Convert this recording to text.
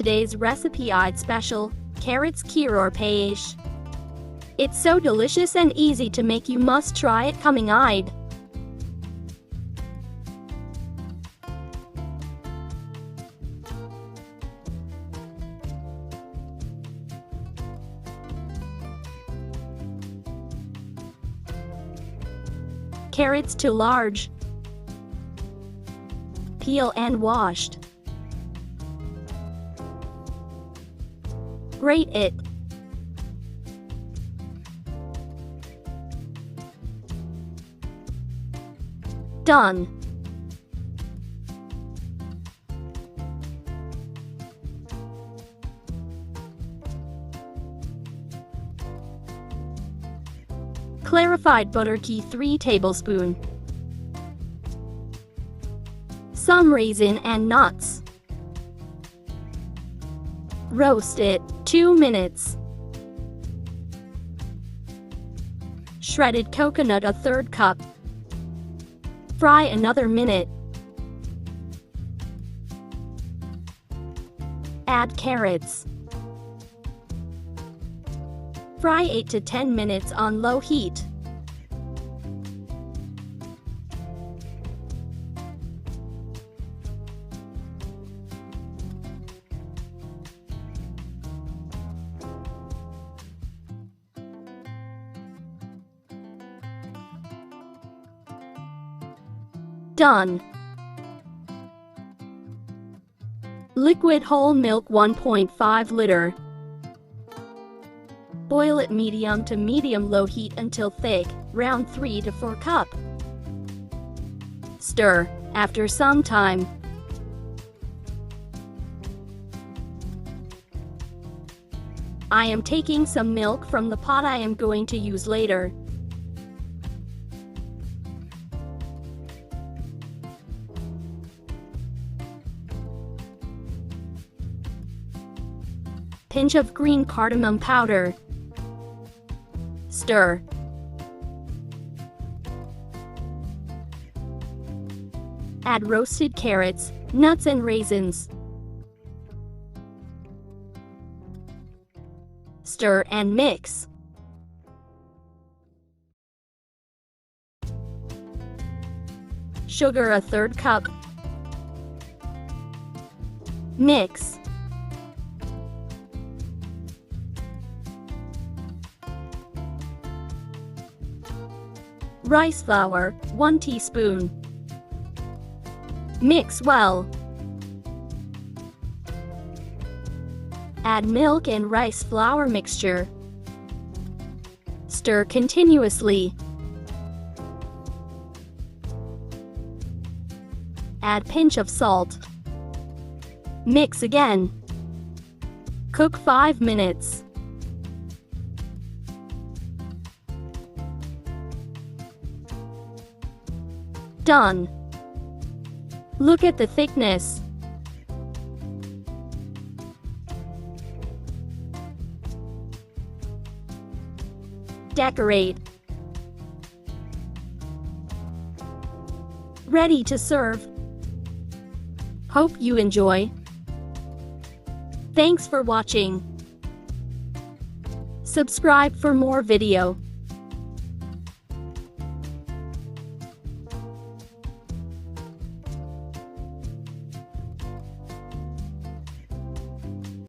today's recipe Eid special, carrots Gajorer Payesh. It's so delicious and easy to make, you must try it coming Eid. Carrots to large. Peel and washed. Grate it. Done. Clarified butter ghee 3 tablespoons. Some raisin and nuts. Roast it 2 minutes. Shredded coconut 1/3 cup. Fry another minute. Add carrots. Fry 8 to 10 minutes on low heat. Done. Liquid whole milk 1.5 liter. Boil it medium to medium-low heat until thick, round 3 to 4 cup. Stir after some time. I am taking some milk from the pot I am going to use later. Pinch of green cardamom powder. Stir. Add roasted carrots, nuts and raisins. Stir and mix. Sugar 1/3 cup. Mix. Rice flour 1 teaspoon. Mix well. Add milk and rice flour mixture. Stir continuously. Add pinch of salt. Mix again. Cook 5 minutes. Done. Look at the thickness. Decorate. Ready to serve. Hope you enjoy. Thanks for watching. Subscribe for more video.